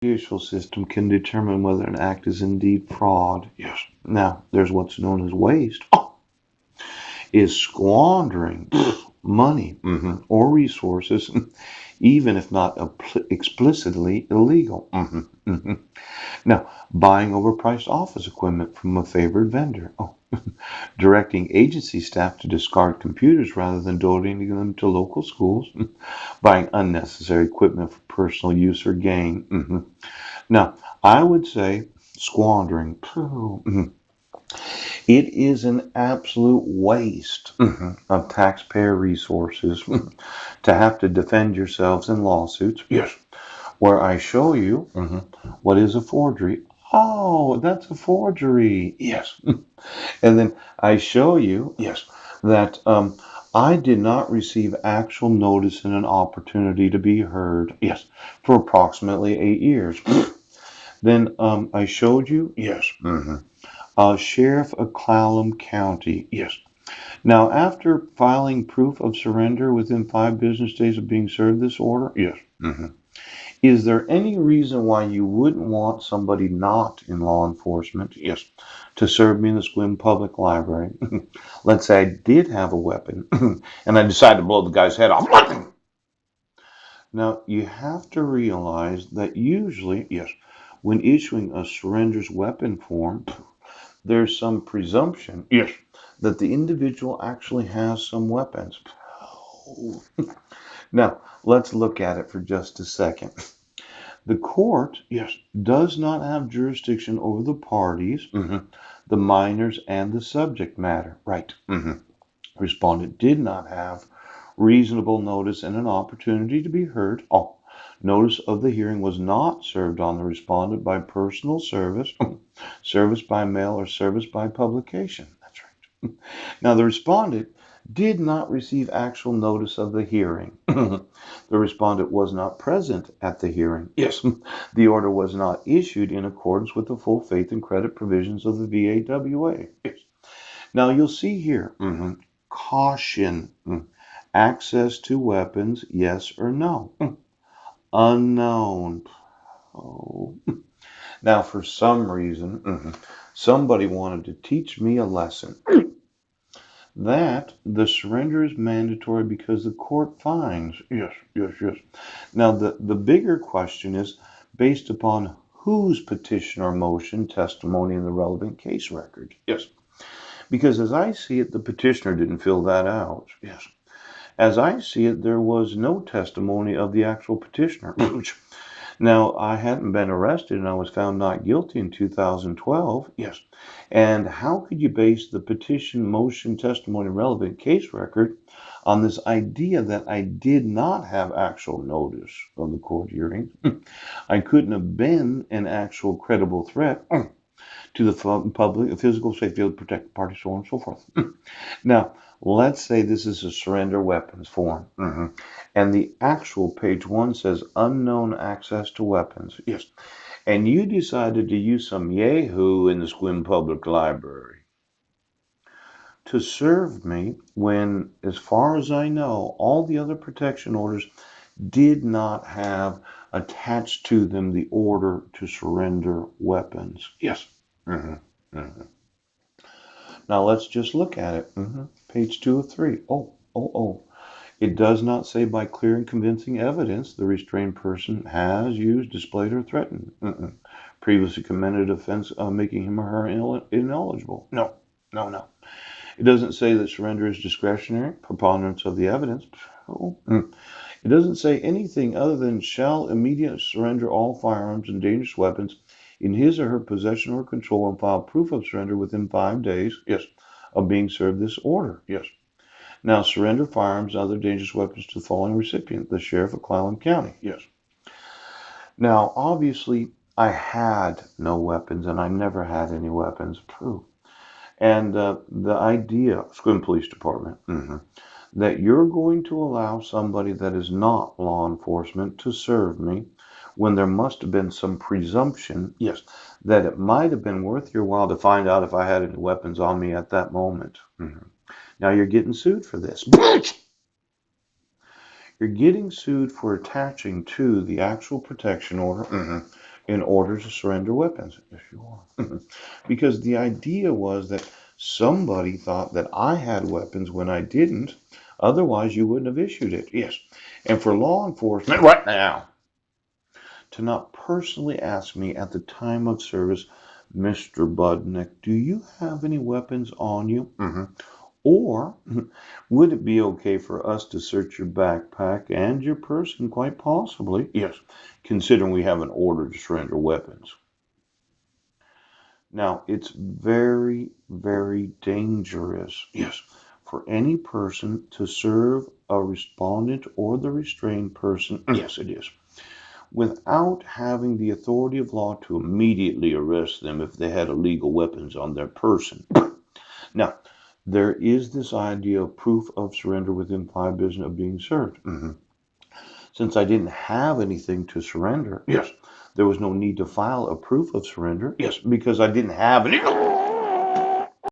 judicial system can determine whether an act is indeed fraud. Yes. Now, there's what's known as waste. Oh, is squandering money or resources, even if not explicitly illegal. Now, buying overpriced office equipment from a favored vendor. Oh, directing agency staff to discard computers rather than donating them to local schools. Buying unnecessary equipment for personal use or gain. Now, I would say squandering. It is an absolute waste of taxpayer resources to have to defend yourselves in lawsuits. Yes. Where I show you what is a forgery. Oh, that's a forgery. Yes. And then I show you, yes, that I did not receive actual notice and an opportunity to be heard. Yes. For approximately 8 years. Then I showed you, yes, Sheriff of Clallam County. Yes. Now, after filing proof of surrender within 5 business days of being served this order, yes. Is there any reason why you wouldn't want somebody not in law enforcement, yes, to serve me in the Squim Public Library? Let's say I did have a weapon and I decided to blow the guy's head off. Now, you have to realize that usually, yes, when issuing a surrender's weapon form, there's some presumption, yes, that the individual actually has some weapons. Now, let's look at it for just a second. The court, yes, does not have jurisdiction over the parties, the minors, and the subject matter. Right. Respondent did not have reasonable notice and an opportunity to be heard. Oh, notice of the hearing was not served on the respondent by personal service, service by mail, or service by publication. That's right. Now, the respondent did not receive actual notice of the hearing. The respondent was not present at the hearing. Yes, the order was not issued in accordance with the full faith and credit provisions of the VAWA. Yes. Now, you'll see here, caution, access to weapons, yes or no. Unknown. Oh. Now, for some reason, somebody wanted to teach me a lesson that the surrender is mandatory because the court finds. Yes, yes, yes. Now, the bigger question is based upon whose petition or motion, testimony, in the relevant case record. Yes. Because as I see it, the petitioner didn't fill that out. Yes. As I see it, there was no testimony of the actual petitioner. Now, I hadn't been arrested and I was found not guilty in 2012. Yes. And how could you base the petition, motion, testimony, relevant case record on this idea that I did not have actual notice of the court hearing? I couldn't have been an actual credible threat to the public, physical safety of the protected party, so on and so forth. Now, let's say this is a surrender weapons form, and the actual page 1 says unknown access to weapons. Yes. And you decided to use some yahoo in the Squim Public Library to serve me when, as far as I know, all the other protection orders did not have attached to them the order to surrender weapons. Yes. Now let's just look at it. Page 2 of 3. Oh. It does not say by clear and convincing evidence the restrained person has used, displayed, or threatened. Previously committed offense making him or her ineligible. No. It doesn't say that surrender is discretionary, preponderance of the evidence. It doesn't say anything other than shall immediately surrender all firearms and dangerous weapons in his or her possession or control and file proof of surrender within 5 days, yes, of being served this order, yes. Now, surrender firearms and other dangerous weapons to the following recipient, the Sheriff of Clallam County, yes. Now, obviously, I had no weapons, and I never had any weapons. True. And the idea, Squim Police Department, that you're going to allow somebody that is not law enforcement to serve me when there must have been some presumption, yes, that it might have been worth your while to find out if I had any weapons on me at that moment. Now you're getting sued for this. You're getting sued for attaching to the actual protection order in order to surrender weapons. Yes, you are. Because the idea was that somebody thought that I had weapons when I didn't. Otherwise, you wouldn't have issued it. Yes. And for law enforcement right now to not personally ask me at the time of service, Mr. Budnick, do you have any weapons on you? Or would it be okay for us to search your backpack and your person, quite possibly? Yes, considering we have an order to surrender weapons. Now, it's very, very dangerous, yes, for any person to serve a respondent or the restrained person, yes, it is, without having the authority of law to immediately arrest them if they had illegal weapons on their person. Now, there is this idea of proof of surrender within 5 business of being served. Since I didn't have anything to surrender, yes, there was no need to file a proof of surrender, yes, because I didn't have any.